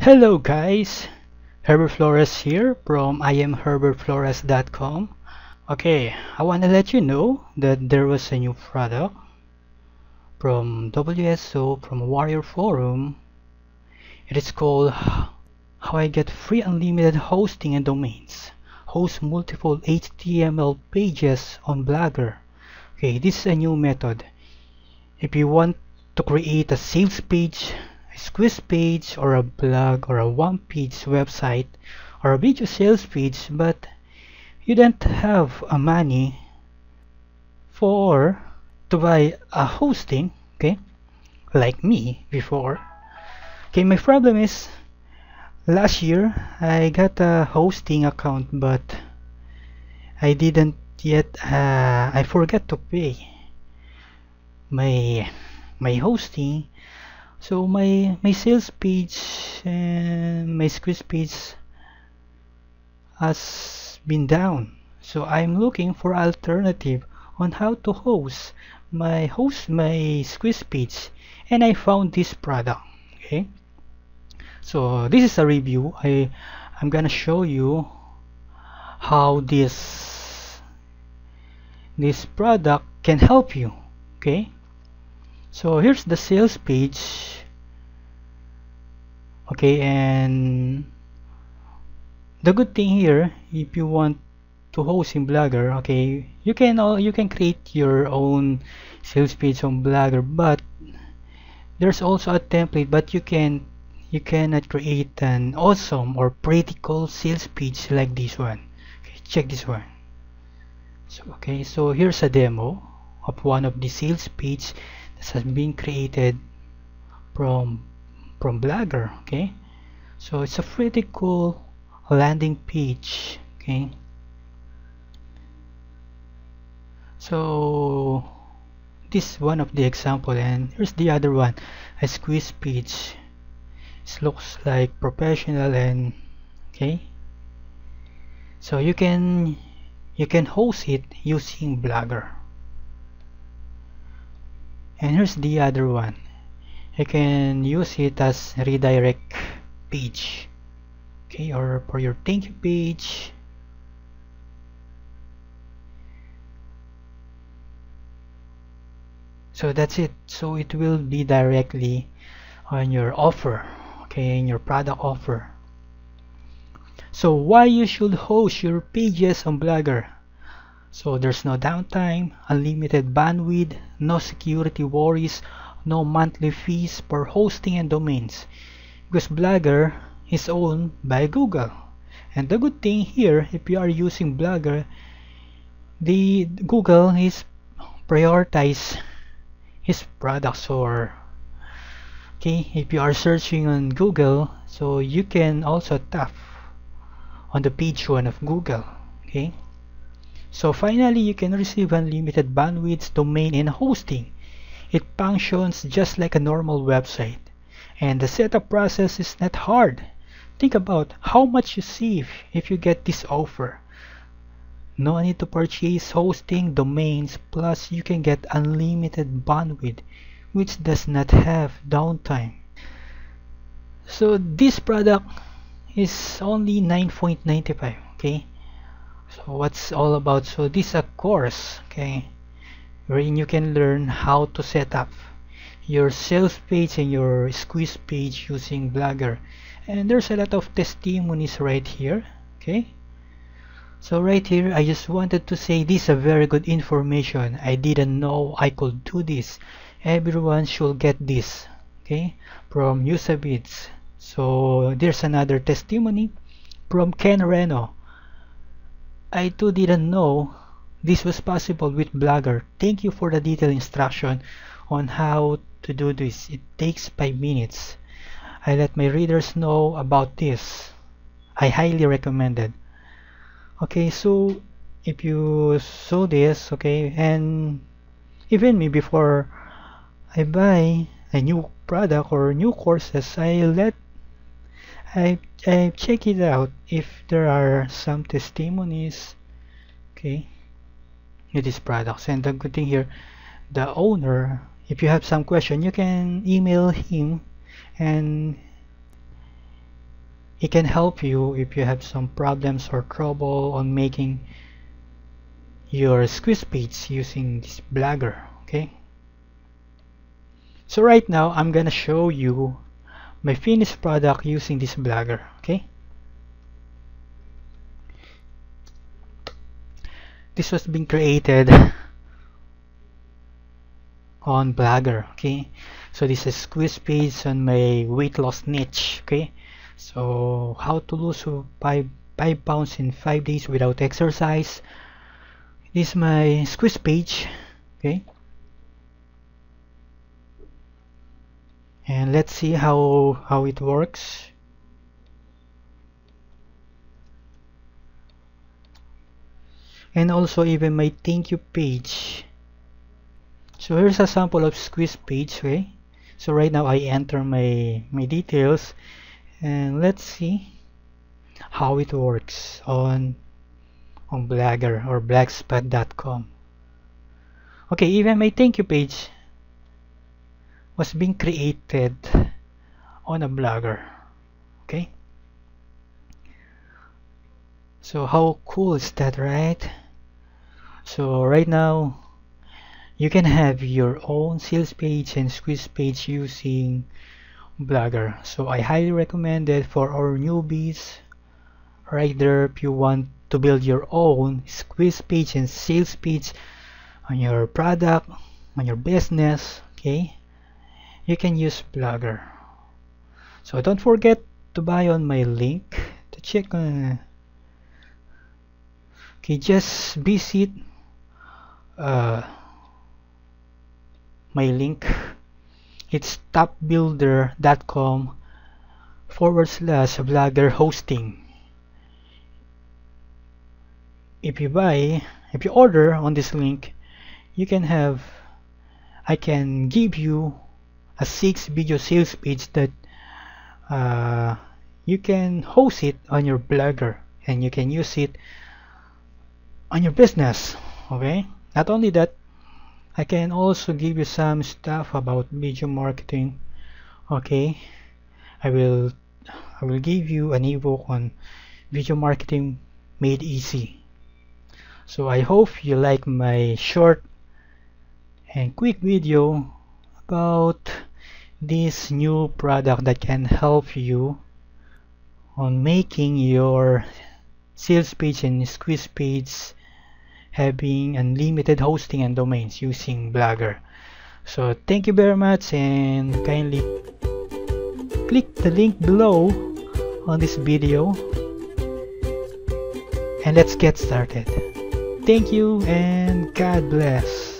Hello guys, Herbert Flores here from IamHerbertFlores.com. Okay, I want to let you know that there was a new product from WSO from Warrior Forum. It is called How I Get Free Unlimited Hosting and Domains. Host multiple HTML pages on Blogger. Okay, this is a new method. If you want to create a sales page, a squeeze page, or a blog, or a one-page website, or a video sales page, but you don't have a money to buy a hosting, okay, like me before. Okay, my problem is last year I got a hosting account, but I didn't yet. I forgot to pay my hosting. So my sales page and my squeeze page has been down. So I'm looking for alternative on how to host my squeeze page, and I found this product. Okay, so this is a review. I'm gonna show you how this product can help you. Okay, so here's the sales page. Okay, and the good thing here, if you want to host in Blogger, okay, you can create your own sales page on Blogger, but there's also a template, but you cannot create an awesome or pretty cool sales page like this one. Okay, check this one. So here's a demo of one of the sales page that has been created from Blogger. Okay, so it's a pretty cool landing page. Okay, so this is one of the example, and here's the other one, a squeeze page. It looks like professional, and okay, so you can host it using Blogger. And here's the other one. You can use it as redirect page, okay, or for your thank you page. So that's it. So it will be directly on your offer, okay, in your product offer. So why you should host your pages on Blogger? So there's no downtime, unlimited bandwidth, no security worries, no monthly fees for hosting and domains, because Blogger is owned by Google. And the good thing here, if you are using Blogger, the Google is prioritize his products. Or okay, if you are searching on Google, so you can also tap on the page 1 of Google. Okay, so finally you can receive unlimited bandwidth, domain, and hosting. It functions just like a normal website, and the setup process is not hard. Think about how much you save if you get this offer. No need to purchase hosting, domains, plus you can get unlimited bandwidth, which does not have downtime. So this product is only $9.95. okay, so what's all about? So this is a course, okay, wherein you can learn how to set up your sales page and your squeeze page using Blogger. And there's a lot of testimonies right here. Okay, so right here I just wanted to say this is a very good information. I didn't know I could do this. Everyone should get this, okay, from Usabids. So there's another testimony from Ken Reno. I too didn't know this was possible with Blogger. Thank you for the detailed instruction on how to do this. It takes 5 minutes. I let my readers know about this. I highly recommend it. Okay, so if you saw this, okay, and even me, before I buy a new product or new courses, I check it out if there are some testimonies, okay, with these products. And the good thing here, the owner, if you have some question, you can email him, and it can help you if you have some problems or trouble on making your squeeze page using this Blogger. Okay, so right now I'm gonna show you my finished product using this Blogger. Okay, this was being created on Blogger. Okay, so this is squeeze page on my weight loss niche. Okay, so how to lose 5 pounds in 5 days without exercise. This is my squeeze page. Okay, and let's see how it works. And also even my thank you page. So here's a sample of squeeze page. Okay, so right now I enter my details, and let's see how it works on Blogger or blogspot.com. Okay, even my thank you page was being created on a Blogger. Okay, so how cool is that, right? So right now you can have your own sales page and squeeze page using Blogger. So I highly recommend it for our newbies right there. If you want to build your own squeeze page and sales page on your product, on your business, okay, you can use Blogger. So don't forget to buy on my link to check okay, just visit my link. It's topbuilder.com/Blogger hosting. If you order on this link, you can have, I can give you a 6 video sales page that you can host it on your Blogger and you can use it on your business. Okay, not only that, I can also give you some stuff about video marketing. Okay, I will give you an ebook on video marketing made easy. So I hope you like my short and quick video about this new product that can help you on making your sales page and squeeze page having unlimited hosting and domains using Blogger. So thank you very much, and kindly click the link below on this video and let's get started. Thank you and God bless.